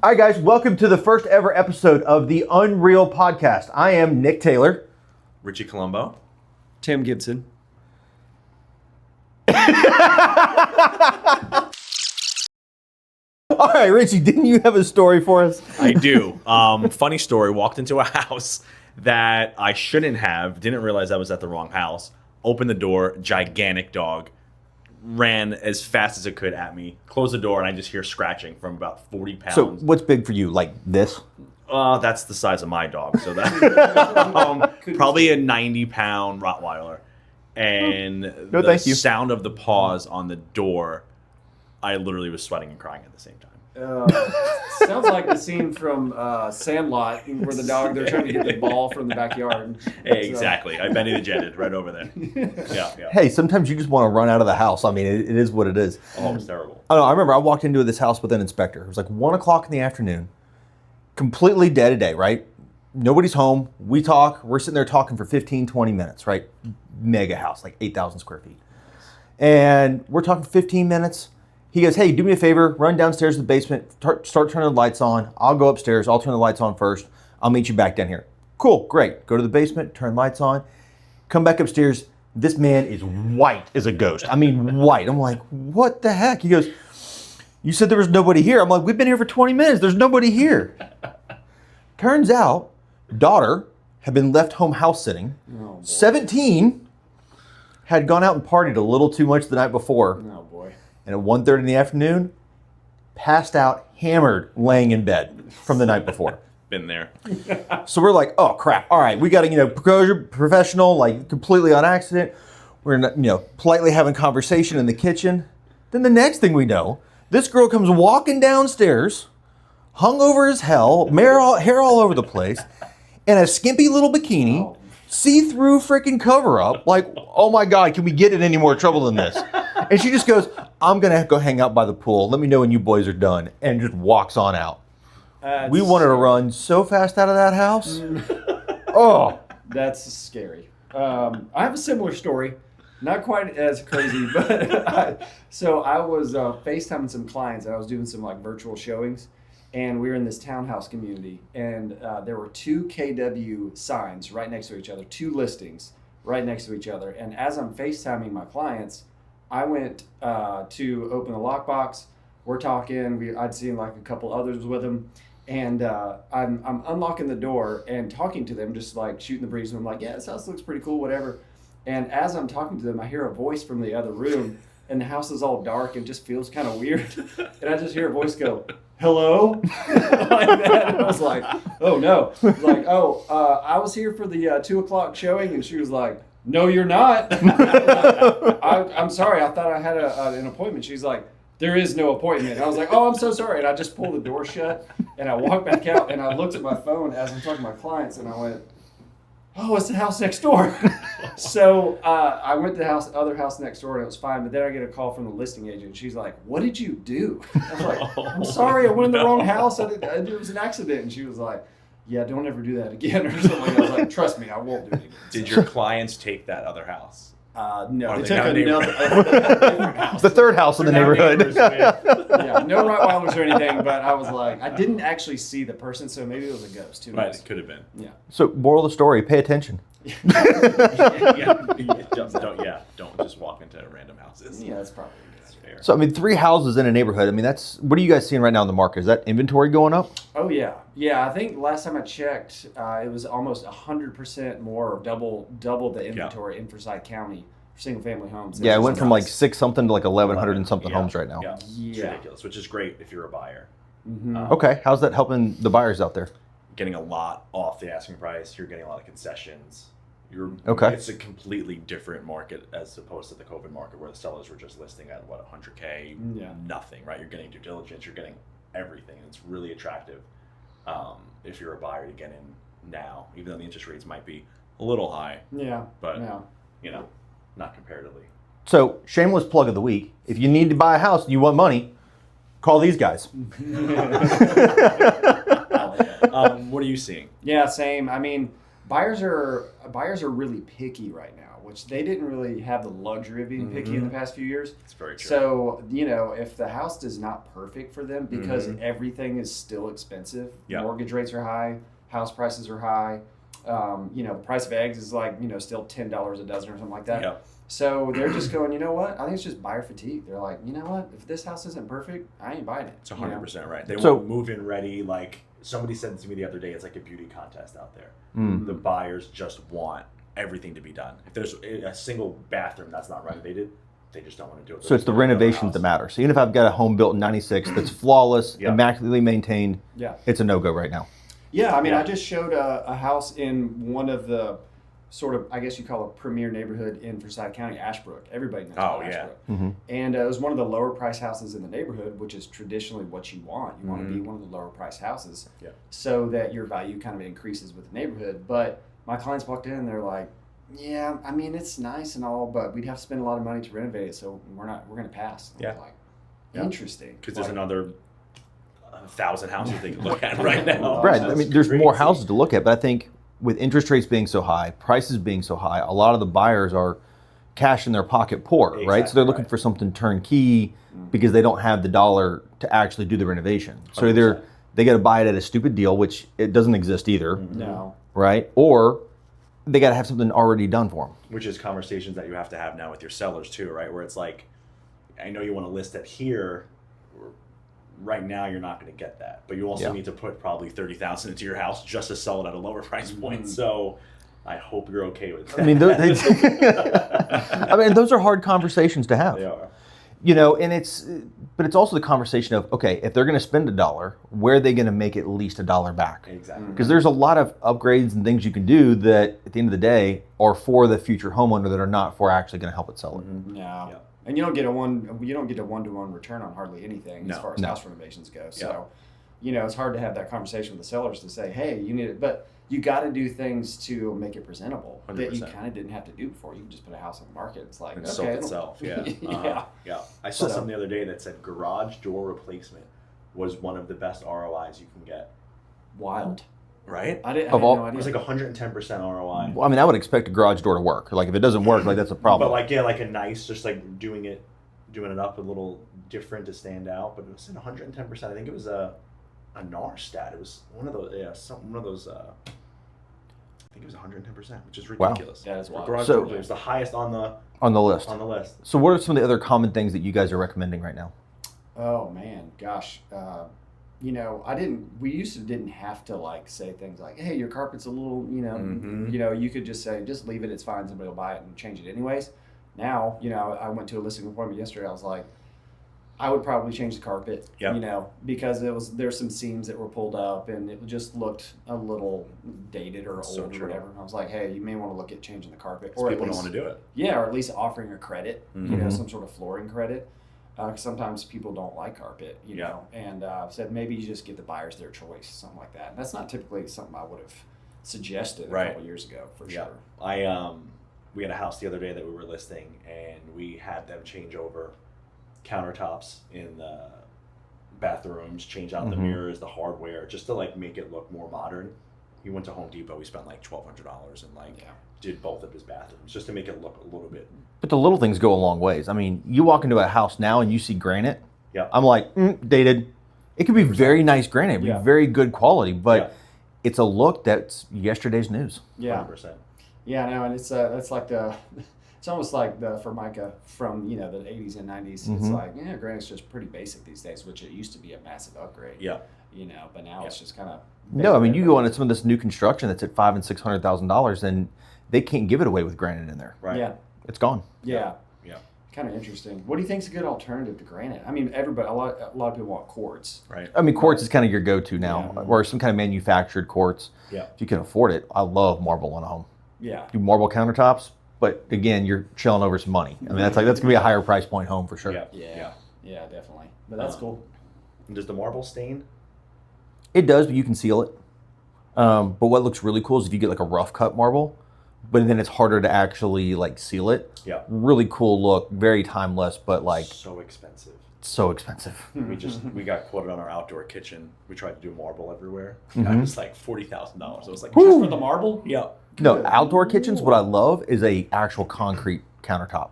Hi guys, welcome to the first ever episode of the Unreal Podcast. I am Nick Taylor. Richie Columbo. Tim Gibson. All right, Richie, didn't you have a story for us? I do. Funny story. Walked into a house that I shouldn't have. Didn't realize I was at the wrong house. Opened the door. Gigantic dog. Ran as fast as it could at me. Closed the door, and I just hear scratching from about 40 pounds. So what's big for you? Like this? That's the size of my dog. So that probably a 90-pound Rottweiler. And the sound of the paws on the door, I literally was sweating and crying at the same time. Sounds like the scene from Sandlot where they're trying to get the ball from the backyard. Hey, exactly. I Benny the Jetted right over there. Yeah. Hey, sometimes you just want to run out of the house. I mean, it is what it is. Oh, it's terrible. I remember I walked into this house with an inspector. It was like 1 o'clock in the afternoon. Completely dead a day, right? Nobody's home. We talk. We're sitting there talking for 15, 20 minutes, right? Mega house, like 8,000 square feet. And we're talking 15 minutes. He goes, hey, do me a favor, run downstairs to the basement, start turning the lights on. I'll go upstairs. I'll turn the lights on first. I'll meet you back down here. Cool, great. Go to the basement, turn lights on, come back upstairs. This man is white as a ghost. I mean, white. I'm like, what the heck? He goes, you said there was nobody here. I'm like, we've been here for 20 minutes. There's nobody here. Turns out, daughter had been left home house sitting. 17, had gone out and partied a little too much the night before. Oh, boy. And at 1:30 in the afternoon, passed out, hammered, laying in bed from the night before. Been there. So we're like, oh crap! All right, we got to, professional, like completely on accident. We're politely having conversation in the kitchen. Then the next thing we know, this girl comes walking downstairs, hung over as hell, hair all over the place, in a skimpy little bikini, see-through freaking cover-up. Like, oh my God, can we get in any more trouble than this? And she just goes, I'm going to go hang out by the pool. Let me know when you boys are done. And just walks on out. We wanted to run so fast out of that house. Oh. That's scary. I have a similar story. Not quite as crazy, but I was FaceTiming some clients. And I was doing some virtual showings. And we were in this townhouse community. And there were 2 KW signs right next to each other. 2 listings right next to each other. And as I'm FaceTiming my clients, I went to open the lockbox. We're talking. I'd seen a couple others with them, and I'm unlocking the door and talking to them, just shooting the breeze. And I'm like, yeah, this house looks pretty cool, whatever. And as I'm talking to them, I hear a voice from the other room, and the house is all dark and just feels kind of weird. And I just hear a voice go, "Hello," like that. And I was like, "Oh no!" I was like, I was here for the 2 o'clock showing," and she was like, "No, you're not." I'm sorry. I thought I had an appointment. She's like, "There is no appointment." And I was like, "Oh, I'm so sorry." And I just pulled the door shut and I walked back out and I looked at my phone as I'm talking to my clients and I went, "Oh, it's the house next door." So I went to the other house next door and it was fine. But then I get a call from the listing agent. She's like, "What did you do?" I was like, "I'm sorry. I went in the wrong house. It was an accident." And she was like, "Yeah, don't ever do that again," or something. I was like, "Trust me, I won't do it again." Did your clients take that other house? No, They took got a different house. The third house in the neighborhood. Yeah, no Rottweilers or anything, but I was like, I didn't actually see the person, so maybe it was a ghost. Right, it could have been. Yeah. So, moral of the story, pay attention. Don't just walk into random houses. Yeah, that's probably fair. So, 3 houses in a neighborhood. What are you guys seeing right now in the market? Is that inventory going up? Oh, yeah. Yeah, I think last time I checked, it was almost 100% more, or double the inventory in Forsyth County for single-family homes. Yeah, it went from 6 something to 1,100 and something homes right now. Yeah, it's ridiculous, which is great if you're a buyer. Mm-hmm. Okay, how's that helping the buyers out there? Getting a lot off the asking price. You're getting a lot of concessions. It's a completely different market as opposed to the COVID market where the sellers were just listing at $100K, nothing, right? You're getting due diligence, you're getting everything. And it's really attractive if you're a buyer to get in now, even though the interest rates might be a little high. Yeah. But not comparatively. So, shameless plug of the week. If you need to buy a house and you want money, call these guys. What are you seeing? Yeah, same. Buyers are really picky right now which they didn't really have the luxury of being picky in the past few years. It's very true. So, if the house is not perfect for them because everything is still expensive, mortgage rates are high, house prices are high, the price of eggs is like, still $10 a dozen or something like that. Yep. So they're just going, you know what? I think it's just buyer fatigue. They're like, you know what? If this house isn't perfect, I ain't buying it. It's 100% right. They want move-in ready. Like somebody said to me the other day, it's like a beauty contest out there. The buyers just want everything to be done. If there's a single bathroom that's not renovated, they just don't want to do it. So it's the renovations that matter. So even if I've got a home built in 96 that's flawless, immaculately maintained, it's a no-go right now. Yeah, I mean, I just showed a house in one of the sort of, I guess you call it, premier neighborhood in Forsyth County, Ashbrook. Everybody knows about Ashbrook. And it was one of the lower price houses in the neighborhood, which is traditionally what you want. You want to be one of the lower price houses so that your value kind of increases with the neighborhood. But my clients walked in and they're like, yeah, I mean, it's nice and all, but we'd have to spend a lot of money to renovate it, so we're going to pass. And I was like, interesting. Because there's another 1,000 houses they can look at right now. Right. I mean, there's more houses to look at, but I think with interest rates being so high, prices being so high, a lot of the buyers are cash in their pocket poor, right? So they're looking for something turnkey because they don't have the dollar to actually do the renovation. So either they got to buy it at a stupid deal, which it doesn't exist either. No. Right? Or they got to have something already done for them. Which is conversations that you have to have now with your sellers too, right? Where it's like, I know you want to list it here. Right now, you're not going to get that, but you also need to put probably $30,000 into your house just to sell it at a lower price point. So, I hope you're okay with that. I mean, those are hard conversations to have. They are. And but it's also the conversation of, okay, if they're going to spend $1, where are they going to make at least $1 back? Exactly. Because there's a lot of upgrades and things you can do that, at the end of the day, are for the future homeowner that are not for actually going to help it sell it. Yeah. And you don't get a one-to-one return on hardly anything as far as house renovations go. So, it's hard to have that conversation with the sellers to say, hey, you need it, but you got to do things to make it presentable 100%. That you kind of didn't have to do before. You can just put a house on the market. It's like, it sold itself. Yeah. I saw something the other day that said garage door replacement was one of the best ROIs you can get. Wild. Right? I had no idea. It was like 110% ROI. Well, I mean, I would expect a garage door to work. Like, if it doesn't work, like, that's a problem. But, like a nice, just like doing it up a little different to stand out. But it was at 110%. I think it was a NAR stat. It was one of those, I think it was 110%, which is ridiculous. Wow. That is wild. Garage door it was the highest on the list. So what are some of the other common things that you guys are recommending right now? Oh, man. Gosh. We used to didn't have to like say things like, hey, your carpet's a little, you could just say, just leave it, it's fine, somebody will buy it and change it anyways. Now, I went to a listing appointment yesterday, I was like, I would probably change the carpet, because there's some seams that were pulled up and it just looked a little dated or old or whatever. And I was like, hey, you may want to look at changing the carpet. Or people don't want to do it. Yeah, or at least offering a credit, some sort of flooring credit. Sometimes people don't like carpet, and said maybe you just give the buyers their choice, something like that. And that's not typically something I would have suggested a couple years ago, for sure. We had a house the other day that we were listing, and we had them change over countertops in the bathrooms, change out the mirrors, the hardware, just to like make it look more modern. We went to Home Depot, we spent like $1,200 and did both of his bathrooms just to make it look a little bit. But the little things go a long ways. I mean, you walk into a house now and you see granite. I'm like, dated. It could be very nice granite, be very good quality, but it's a look that's yesterday's news. 100%. Yeah, no, and it's like it's almost like the Formica from the 80s and 90s. It's like granite's just pretty basic these days, which it used to be a massive upgrade. But now it's just kind of. No, I mean, you go into some of this new construction that's at $500,000 and $600,000, and they can't give it away with granite in there. Right. Yeah. It's gone. Yeah. Kind of interesting. What do you think is a good alternative to granite? I mean, a lot of people want quartz. Right. I mean, quartz is kind of your go-to now, or some kind of manufactured quartz. Yeah. If you can afford it. I love marble in a home. Yeah. Do marble countertops, but again, you're chilling over some money. I mean, that's gonna be a higher price point home for sure. Yeah, definitely. But that's cool. And does the marble stain? It does, but you can seal it. But what looks really cool is if you get like a rough cut marble, but then it's harder to actually like seal it. Yeah. Really cool look, very timeless, but like so expensive. so expensive. We got quoted on our outdoor kitchen. We tried to do marble everywhere. Mm-hmm. It was like $40,000. I was like, just for the marble? Yeah. No, outdoor kitchens, what I love is a actual concrete countertop.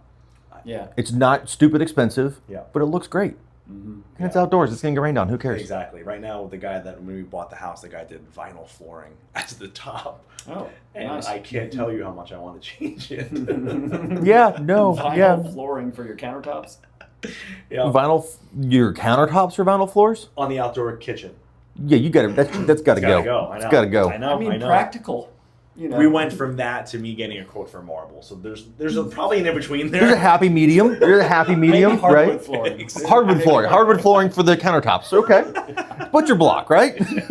Yeah. It's not stupid expensive, Yeah. but it looks great. Mm-hmm. And it's outdoors. It's going to get rained on. Who cares? Exactly. Right now, the guy that when we bought the house, the guy did vinyl flooring as the top. Oh, And nice. I can't tell you how much I want to change it. Yeah, no, Vinyl yeah. flooring for your countertops? Yeah. Vinyl, your countertops are vinyl floors? On the outdoor kitchen. Yeah, you got to. That's got to It's go. gotta go. I know. It's got to go. I know. I mean, I know. practical. You know. We went from that to me getting a quote for marble. So there's probably an in between there. There's a happy medium. There's a happy medium, Maybe hardwood right? flooring. Exactly. Hardwood flooring. Hardwood flooring for the countertops. Okay. Butcher block, right? It's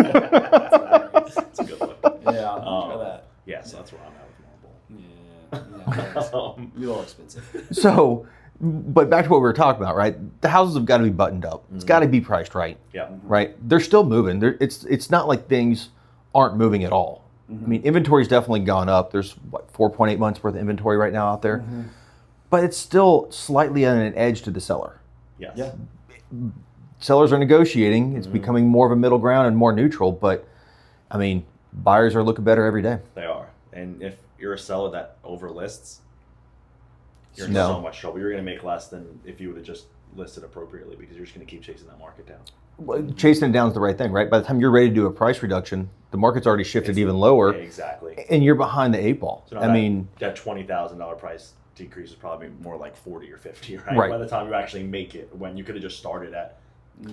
a good look. Yeah, try that. Yeah, so that's where I'm at with marble. Yeah. You're a little expensive. So, but back to what we were talking about, right? The houses have got to be buttoned up. It's got to be priced right, Yeah. right? They're still moving. It's not like things aren't moving at all. I mean, inventory's definitely gone up. There's, 4.8 months worth of inventory right now out there. But it's still slightly on an edge to the seller. Yes. Yeah. Sellers are negotiating. It's becoming more of a middle ground and more neutral. But, I mean, buyers are looking better every day. They are. And if you're a seller that overlists, you're in No. so much trouble. You're going to make less than if you would have just listed appropriately because you're just going to keep chasing that market down. Well, chasing it down is the right thing, right? By the time you're ready to do a price reduction, the market's already shifted even lower. Yeah, exactly. And you're behind the 8 ball. So now I that, mean, that $20,000 price decrease is probably more like 40 or 50, right? Right. By the time you actually make it, when you could have just started at,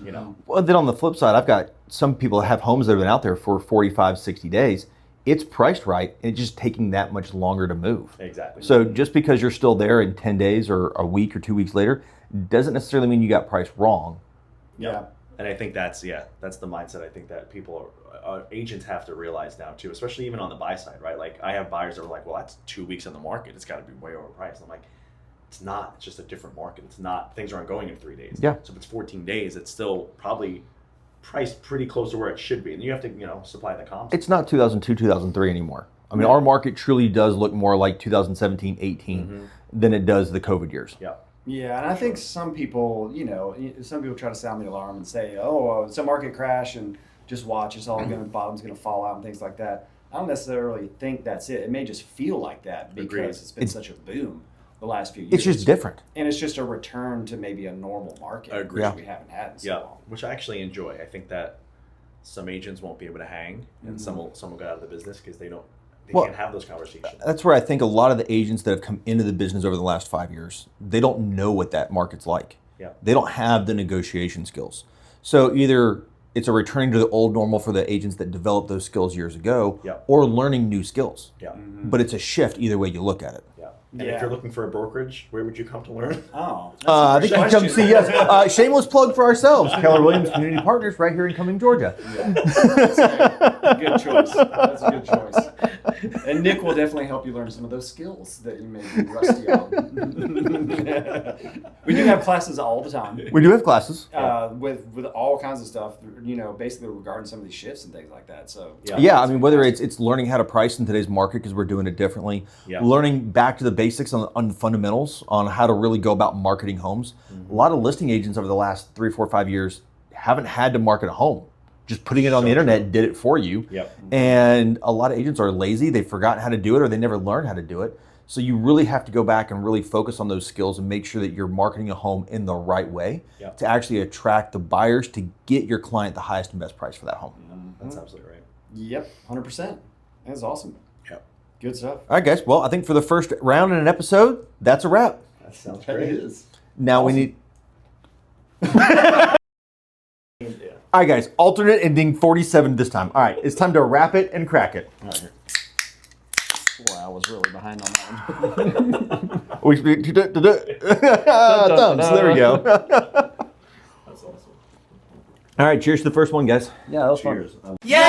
you know. well, then on the flip side, I've got some people that have homes that have been out there for 45, 60 days. It's priced right, and it's just taking that much longer to move. Exactly. So just because you're still there in 10 days or a week or 2 weeks later, doesn't necessarily mean you got priced wrong. Yeah. And I think that's the mindset I think that people agents have to realize now too, especially even on the buy side, right? Like I have buyers that are like, well, that's 2 weeks on the market. It's got to be way overpriced. And I'm like, it's not. It's just a different market. It's not. Things aren't going in 3 days. Yeah. So if it's 14 days, it's still probably priced pretty close to where it should be. And you have to, supply the comps. It's not 2002, 2003 anymore. I mean, our market truly does look more like 2017, 18 than it does the COVID years. Yeah. Yeah, and I think some people, some people try to sound the alarm and say, it's a market crash and just watch, it's all going to, bottom's going to fall out and things like that. I don't necessarily think that's it. It may just feel like that because Agreed. it's been such a boom the last few years. It's just different. And it's just a return to maybe a normal market, Agreed. which we haven't had in so long. Which I actually enjoy. I think that some agents won't be able to hang, and some will go out of the business because they can't have those conversations. That's where I think a lot of the agents that have come into the business over the last 5 years, they don't know what that market's like. Yeah. They don't have the negotiation skills. So either it's a returning to the old normal for the agents that developed those skills years ago, Yeah. or learning new skills. Yeah. But it's a shift either way you look at it. Yeah. And Yeah. if you're looking for a brokerage, where would you come to learn? Oh, I think you can come see us. Shameless plug for ourselves. Keller Williams Community Partners right here in Cumming, Georgia. Good choice. That's a good choice. And Nick will definitely help you learn some of those skills that you may be rusty on. We do have classes all the time. We do have classes. With all kinds of stuff, basically regarding some of these shifts and things like that. So Yeah, I mean, whether it's learning how to price in today's market because we're doing it differently, learning back to the basics on the fundamentals on how to really go about marketing homes. A lot of listing agents over the last 3, 4, 5 years haven't had to market a home. Just putting it on the internet did it for you. Yep. And a lot of agents are lazy. They've forgotten how to do it or they never learned how to do it. So you really have to go back and really focus on those skills and make sure that you're marketing a home in the right way to actually attract the buyers to get your client the highest and best price for that home. That's absolutely right. Yep, 100%. That's awesome. Yep. Good stuff. All right, guys. Well, I think for the first round in an episode, that's a wrap. That sounds That great. is. Now we need... All right, guys. Alternate ending 47 this time. All right, it's time to wrap it and crack it. All right, here. Boy, I was really behind on that one. We thumbs. There we go. That's awesome. All right, cheers to the first one, guys. Yeah, that was fun. Cheers. Yeah!